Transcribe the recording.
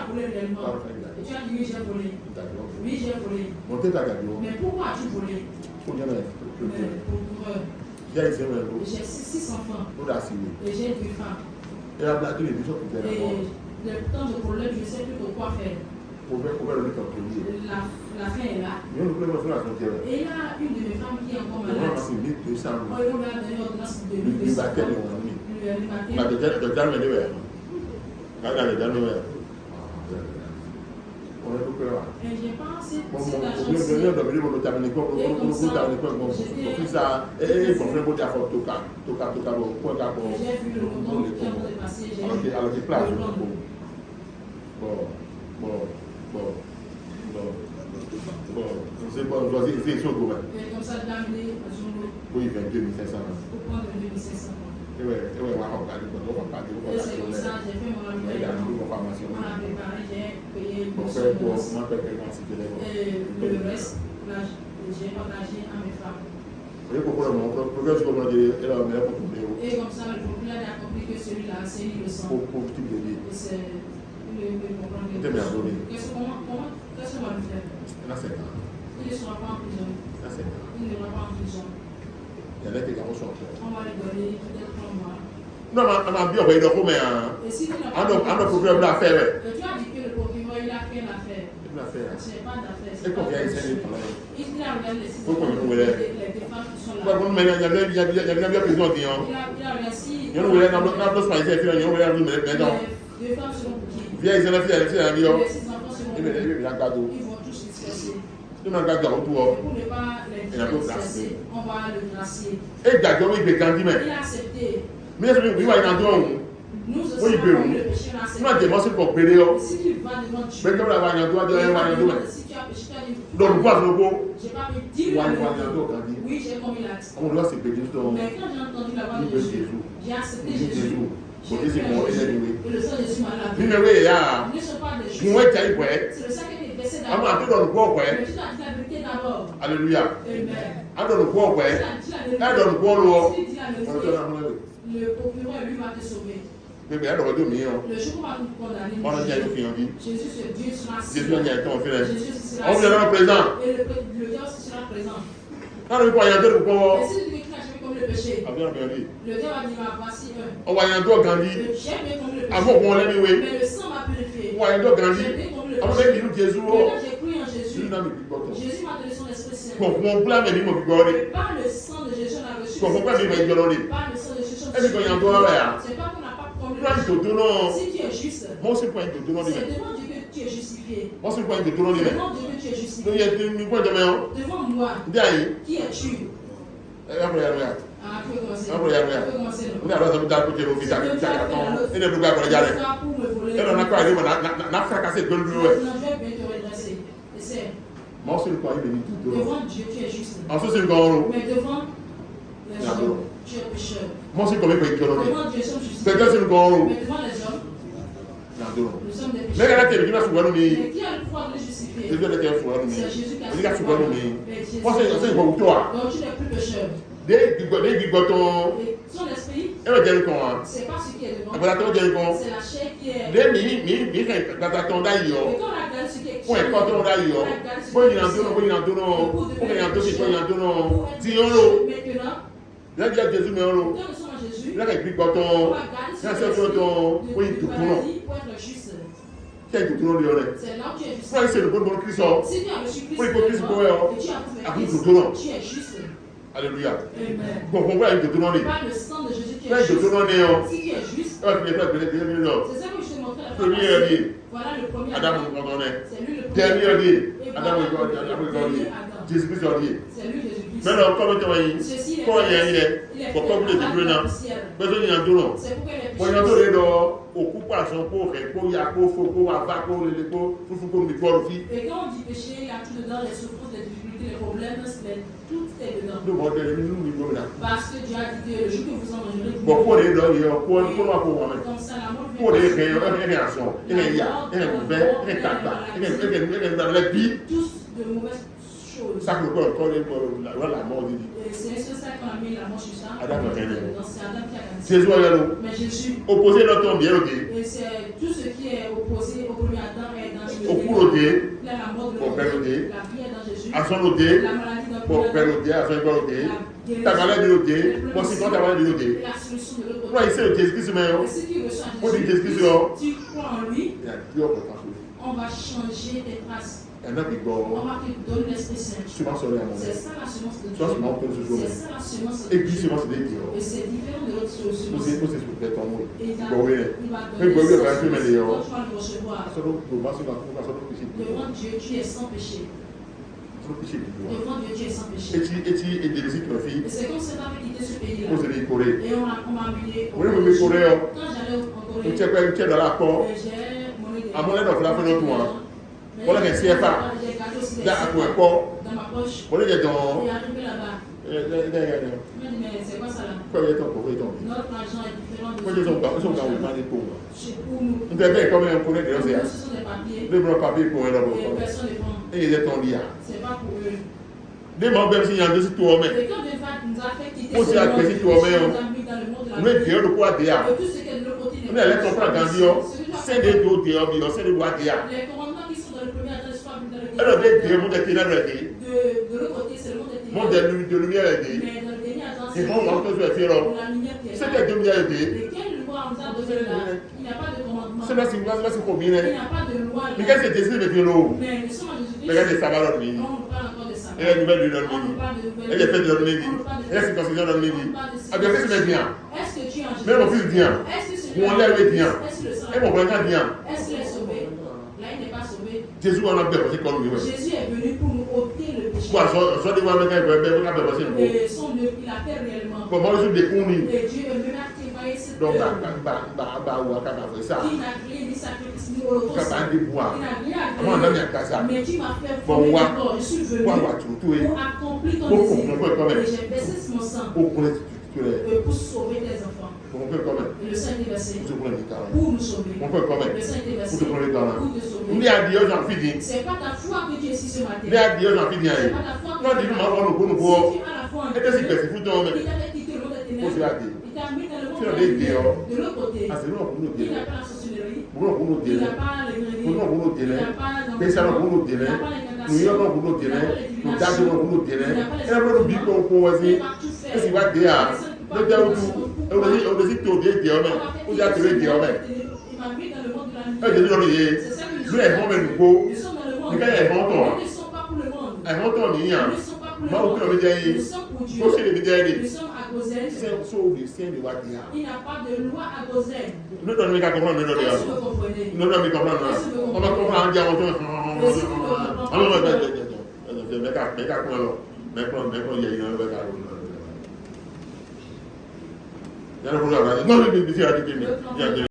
volé réellement. Et tu as dit oui, j'ai volé. Oui, j'ai volé. Mais pourquoi as-tu volé? J'ai 6 enfants. Et j'ai 2 femmes. Et le temps de problème, je ne sais plus quoi faire. La fin est là. Et il y a une de mes femmes qui est encore malade. On lui a donné l'ordonnance de 1200 francs. Et j'ai pensé que c'est la chance. J'ai vu le moment qui est en train de passer. J'ai vu comme ça, d'amener à Zongo. Oui, 22 500. Pour prendre 22 500. Et c'est comme ça, j'ai fait mon entraînement. On a préparé, j'ai payé le reste, j'ai partagé à mes femmes. Et comme ça, le procureur a compris que celui-là, c'est lui le sang. Et c'est le comprendre. Qu'est-ce qu'on va lui faire? Il ne sera pas en prison. Il ne sera pas en prison. On va lui donner peut-être 3 mois. Non, on a bien envoyé le mais et si tu n'as pas un procureur l'a fait. Tu as dit que le procureur il a fait l'affaire. Ce n'est pas d'affaire. C'est combien il s'est dit? Il a regardé les 6 les défenses qui sont là. Mais il y a bien prison qui ont. Il a regardé si. Il y a une femmes selon qui. Viens, ils ont fait Les 6 enfants selon qui. Ils vont tous disperser. Pour ne pas les disperser, on va le gracier. Et d'accord, il a accepté. Mais est-ce que vous voyez dans nous aussi, oui, le péché l'a accepté. moi, je demande pour payer. Si tu vas devant Dieu, mais comme la voyant toi, si tu as péché, tu as dit. Donc, moi, je j'ai pas pu dire. Oui, j'ai commis l'acte. On doit se payer. Mais quand j'ai entendu la voix de Jésus, j'ai accepté Jésus. Et le sang de Jésus m'a lavé. Ne sont pas des choses. C'est le sang qui est versé d'abord. Mais tu dois dire la vérité d'abord. Alléluia. Amen. Le procureur lui va te sauver. Le jour où on va nous condamner, Jésus c'est Dieu sera présent. Et le Dieu aussi sera présent. Et si tu dis que tu n'as jamais commis le péché, le Dieu va dire voici un. J'ai bien commis le péché. Mais le sang m'a purifié. J'ai bien commis le péché. Maintenant j'ai cru en Jésus. Jésus m'a donné son Esprit Saint. Par le sang de Jésus, on a reçu. Par le sang de Jésus, c'est pas qu'on n'a pas commis le péché. Si tu es juste, c'est devant Dieu que tu es justifié. Devant Dieu que tu es justifié. Devant moi, qui es-tu? Tu peux commencer. Devant Dieu, tu es juste. Mais devant les gens, tu es pécheur. Devant Dieu, nous sommes justifiés. Mais devant les hommes, nous sommes des pécheurs. Mais qui a le pouvoir de les justifier? C'est Jésus qui a le pouvoir. Donc tu n'es plus pécheur. Son esprit, c'est pas ce qui est devant. C'est la chair qui est. Et quand on regarde ce qui est chair, on regarde ce qui est maintenant, quand nous sommes en Jésus, on va regarder ce qui est de paradis pour être juste. C'est là où tu es juste. Si tu as reçu Christ, et tu as fait Christ, tu es juste. Alléluia. Bon, pas le sang de Jésus qui est juste. Si tu es juste, c'est ça que je te montrais la fois passée. Voilà le premier Adam. C'est lui le premier. Dernier dit, Adam. Jésus-Christ a dit. C'est lui Jésus-Christ. Maintenant, comment tu vas y Ceci est comment il est pourquoi vous êtes plus là? Besoin d'un don. C'est pourquoi il est Bon, il y a d'autres dans occupation pour faire pour yako pour avoir pour le pour nous pour aussi. Et quand on dit péché, il y a tout dedans les souffrances, les difficultés, les problèmes, tout est dedans. Parce que Dieu a dit que le jour que vous en mangerez, vous bon pour les dons, pour comme ça la mort pour les réactions, il y a ouvert, il y a tata, il y a dans la vie tous de mauvaises choses. Ça que quoi la mort dit. C'est ça qu'on a mis la mort sur ça. Adam a gagné. C'est Adam qui a gagné. Jésus a gagné. Mais Jésus opposé notre bien OK. Et c'est tout ce qui est opposé au premier Adam l'ôté, bon, père l'ôté, à son l'ôté, bon, père l'ôté, à son l'ôté, ta maladie de l'ôté, bon, si toi, ta maladie de l'ôté. Moi, il sait le Jésus-Christ, mais on dit Jésus-Christ, tu crois en lui, il y a plus de on va changer tes traces. on va te donner l'Esprit Saint. C'est ça la semence de Dieu. C'est ça la semence de Dieu. Et c'est différent de l'autre semence. Et il va donner ça quand tu vas le recevoir. Devant Dieu, tu es sans péché. Devant Dieu, tu es sans péché. Et c'est comme ça qu'on avait quitté ce pays-là. Et on m'a amené au Corée. Quand j'allais en Corée, à mon aide, on l'a fait notre tour. Voilà que c'est pas. Là, à quoi encore? Dans ma poche. Voilà que Et dans. arrivé là-bas. Mais c'est quoi ça là? Quoi est ton pauvre? Notre argent est différent de Quoi ils sont pas des pauvres. C'est pour nous. Nous devons quand même connaître les Ce sont des papiers. deux bons papiers pour un homme. Et personne ne prend. Et ils étaient en lien. C'est pas pour eux. Des membres, même s'il y a deux tours, mais. Et quand Dieu nous a fait quitter Aussi, à petit tour, mais. dans le monde de la Nous étions de quoi dire. Et tout ce qui est de l'autre côté. Nous allons comprendre dans Dieu. C'est des dos de Dieu, c'est des lois de Dieu. Les commandements qui sont dans le premier adresse, pas dans le Alors, des Dieu, mon ténèbres est dit. De l'autre côté, c'est le monde des Mon ténèbres. de lumière est dit. Mais dans le dernier adresse, C'est bon, on peut se faire. la lumière qui est là. C'était deux lumières est dit. Et quelle loi on nous a donné là? Il n'y a pas de commandement. C'est là, c'est combien. Il n'y a pas de loi là. Mais qu'est-ce que c'est Jésus de l'eau? Mais nous sommes en Jésus-Christ. Regarde les sabbats dans le midi. On parle encore de ça. Et la nouvelle de notre On midi. parle de nouvelles. Et les fêtes de notre midi. On parle de Et la circoncision de notre midi. On parle de Ah bien, qu'est-ce que c'est bien? Est-ce que tu es en Jésus? Même mon fils vient. Est-ce que c'est Mon lèvre est bien. Est-ce que le sang? Et mon frère vient. Est-ce qu'il est sauvé? Là, il n'est pas sauvé. Jésus en a dépassé comme lui. Jésus est venu pour nous ôter le péché. Quoi, soit des voix avec un bébé, on a dépassé le mot. Et son œuvre, il a fait réellement. Comment je suis découvert? Et Dieu lui a témoigné cette Donc, œuvre. fait ça. Qui n'a rien ni sacrifice ni holocauste. Quand on dit boire. Il n'a rien à Comment on a mis dire. à casa? Mais tu m'as fait Bon, fonder ouais. d'accord. Je suis venu Quoi, pour tout est. accomplir ton Bon, désir. on peut quand même. Et j'ai versé mon sang Pour qu'on est titulaire. pour sauver tes enfants. On peut quand même. Et le sang est versé Pour qu'on est titulaire. pour nous sauver. On peut quand même. Le sang est Pour versé te prendre les dents là. pour te On sauver. dit à Dieu, j'en fais dire. C'est pas ta foi que tu es ici ce matin. On dit à Dieu, j'en fais dire. C'est pas ta foi que Non, tu dis-nous, es là. on nous Si voit. tu as la foi en Et qu'est-ce qu'il fait? Dieu, C'est foutu, mais. il t'avait quitté le monde des Faut se la ténèbres. dire. Il t'a mis dans le monde Sur de les la lumière. dehors. De l'autre côté, Ah, c'est nous, pour nous il dire. n'a pas la sorcellerie. Pour nous Il dire. n'a pas les Pour grenades. nous dire. Il n'a pas Mais ça va pour nous dire. Il n'a pas Nous y l'incantation. allons pour nous dire. Il n'a pas les Nous dansons divinations. pour nous dire. Il n'a pas les Et après, nous dit qu'on peut aussi. Il va tout faire. Qu'est-ce qu'il va dire? Nous disons tout. On dit tout, Dieu, Dieu, mais. On dit à Dieu, Dieu, mais. Il m'a mis dans le monde de la Et Jésus, on dit. C'est ça que nous Lui, elle va nous go. Nous sommes dans le monde. Mais quand elle va, toi. Nous ne sommes pas pour le monde. Elle va, toi, ni rien. Nous ne sommes pas pour le Ma monde. autre, on dit, Nous sommes pour Dieu. aussi, les médias, Nous sommes à Gozen. c'est un saut du ciel de Wadia. Il n'y a pas de loi à Gozen. Nous donnons qu'à comprendre, nous Est-ce que donnons. vous comprenez? Nous donnons qu'à comprendre. On va comprendre en disant, on va